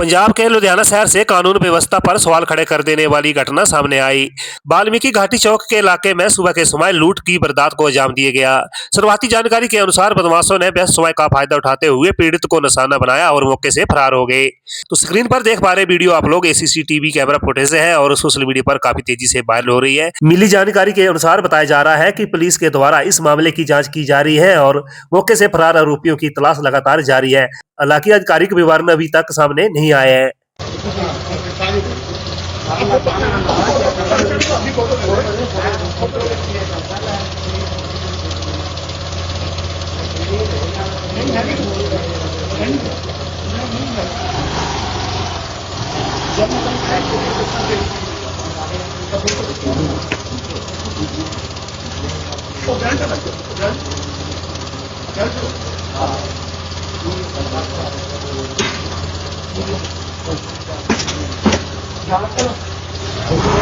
पंजाब के लुधियाना शहर से कानून व्यवस्था पर सवाल खड़े कर देने वाली घटना सामने आई। वाल्मीकि घाटी चौक के इलाके में सुबह के समय लूट की वारदात को अंजाम दिया गया। शुरुआती जानकारी के अनुसार बदमाशों ने व्यस्त समय का फायदा उठाते हुए पीड़ित को निशाना बनाया और मौके से फरार हो गए। तो स्क्रीन पर देख पा रहे वीडियो आप लोग सीसीटीवी कैमरा फुटेज है और सोशल मीडिया पर काफी तेजी से वायरल हो रही है। मिली जानकारी के अनुसार बताया जा रहा है कि पुलिस के द्वारा इस मामले की जाँच की जा रही है और मौके से फरार आरोपियों की तलाश लगातार जारी है। हालांकि आधिकारिक विवरण अभी तक सामने नहीं आए हैं। चलो